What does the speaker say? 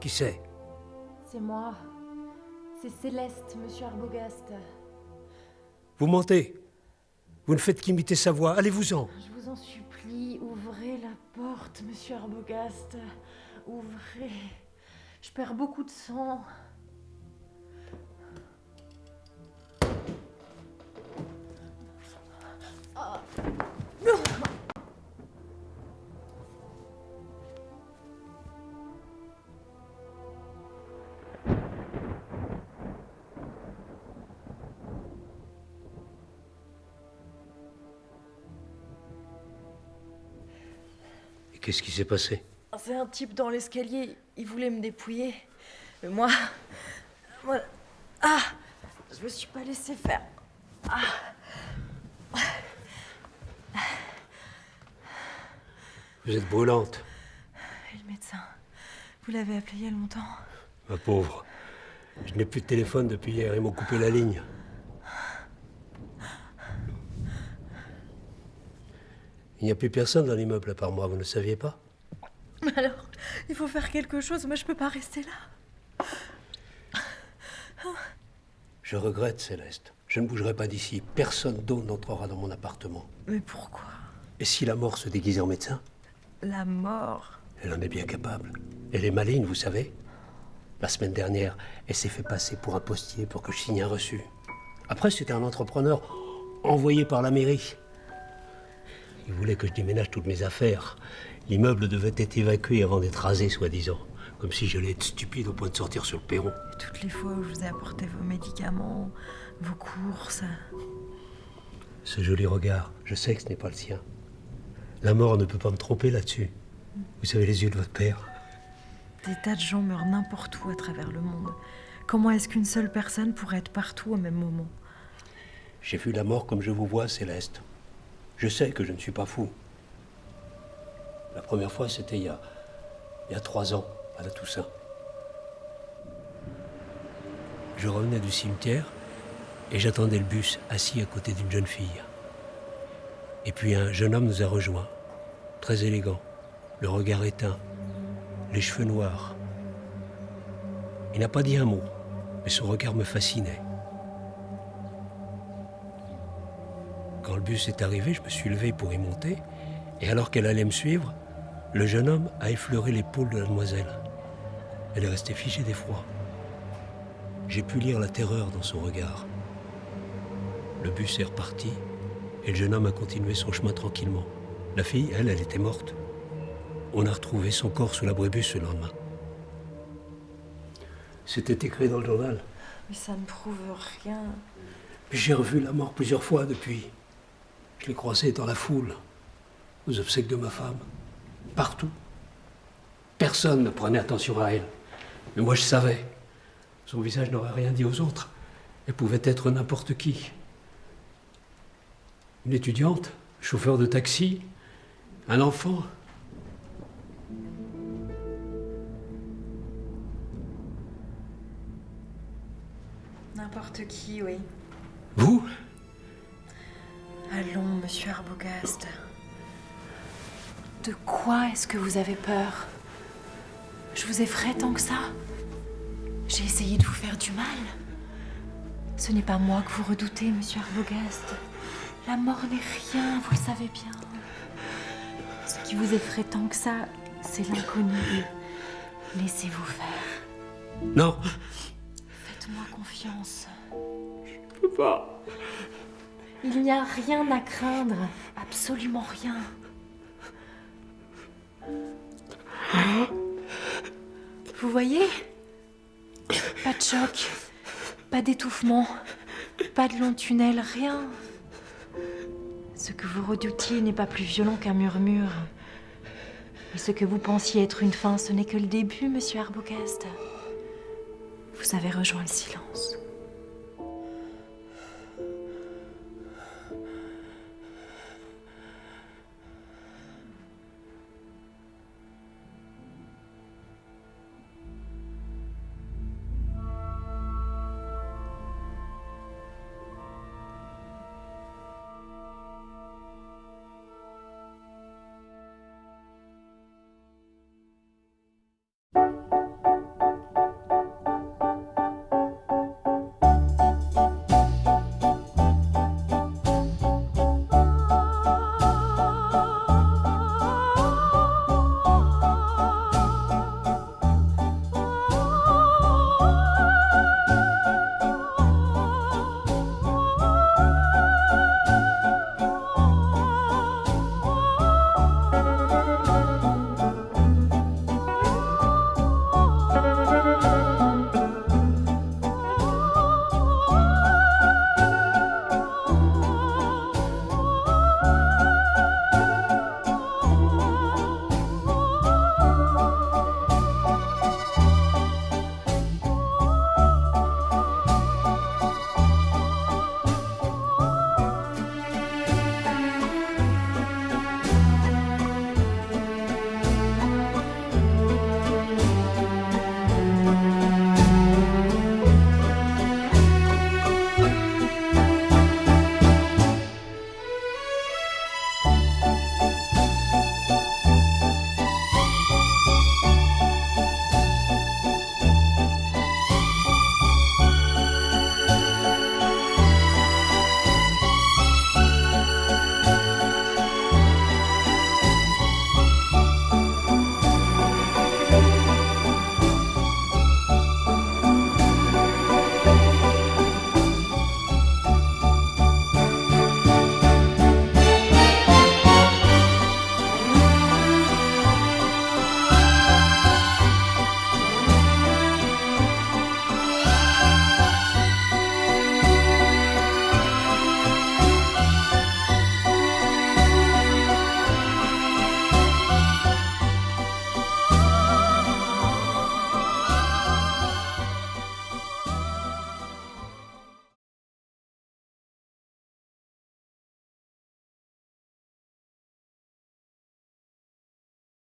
Qui c'est? C'est moi. C'est Céleste, monsieur Arbogast. Vous mentez. Vous ne faites qu'imiter sa voix. Allez-vous-en. Je vous en supplie, ouvrez la porte, monsieur Arbogast. Ouvrez. Je perds beaucoup de sang. Et qu'est-ce qui s'est passé? C'est un type dans l'escalier, il voulait me dépouiller. Mais moi... Ah! Je me suis pas laissé faire. Vous êtes brûlante. Et le médecin, vous l'avez appelé il y a longtemps? Ma pauvre. Je n'ai plus de téléphone depuis hier. Ils m'ont coupé la ligne. Il n'y a plus personne dans l'immeuble à part moi. Vous ne saviez pas? Mais alors, il faut faire quelque chose. Moi, je peux pas rester là. Je regrette, Céleste. Je ne bougerai pas d'ici. Personne d'autre n'entrera dans mon appartement. Mais pourquoi? Et si la mort se déguisait en médecin? La mort? Elle en est bien capable. Elle est maligne, vous savez. La semaine dernière, elle s'est fait passer pour un postier pour que je signe un reçu. Après, c'était un entrepreneur envoyé par la mairie. Il voulait que je déménage toutes mes affaires. L'immeuble devait être évacué avant d'être rasé, soi-disant. Comme si j'allais être stupide au point de sortir sur le perron. Toutes les fois où je vous ai apporté vos médicaments, vos courses... Ce joli regard, je sais que ce n'est pas le sien. La mort ne peut pas me tromper là-dessus. Vous savez les yeux de votre père. Des tas de gens meurent n'importe où à travers le monde. Comment est-ce qu'une seule personne pourrait être partout au même moment? J'ai vu la mort comme je vous vois, Céleste. Je sais que je ne suis pas fou. La première fois, c'était il y a 3 ans, à la Toussaint. Je revenais du cimetière et j'attendais le bus assis à côté d'une jeune fille. Et puis un jeune homme nous a rejoints, très élégant, le regard éteint, les cheveux noirs. Il n'a pas dit un mot, mais son regard me fascinait. Quand le bus est arrivé, je me suis levé pour y monter, et alors qu'elle allait me suivre, le jeune homme a effleuré l'épaule de la demoiselle. Elle est restée figée d'effroi. J'ai pu lire la terreur dans son regard. Le bus est reparti, et le jeune homme a continué son chemin tranquillement. La fille, elle était morte. On a retrouvé son corps sous l'abribus le lendemain. C'était écrit dans le journal. Mais ça ne prouve rien. J'ai revu la mort plusieurs fois depuis. Je l'ai croisée dans la foule, aux obsèques de ma femme, partout. Personne ne prenait attention à elle. Mais moi, je savais. Son visage n'aurait rien dit aux autres. Elle pouvait être n'importe qui. Une étudiante, un chauffeur de taxi, un enfant. N'importe qui, oui. Vous? Allons, monsieur Arbogast. De quoi est-ce que vous avez peur? Je vous effraie tant que ça? J'ai essayé de vous faire du mal. Ce n'est pas moi que vous redoutez, monsieur Arbogast. La mort n'est rien, vous le savez bien. Ce qui vous effraie tant que ça, c'est l'inconnu. Laissez-vous faire. Non. Faites-moi confiance. Je peux pas. Il n'y a rien à craindre. Absolument rien. Vous voyez? Pas de choc, pas d'étouffement, pas de long tunnel, rien. Ce que vous redoutiez n'est pas plus violent qu'un murmure. Et ce que vous pensiez être une fin, ce n'est que le début, monsieur Arbogast. Vous avez rejoint le silence.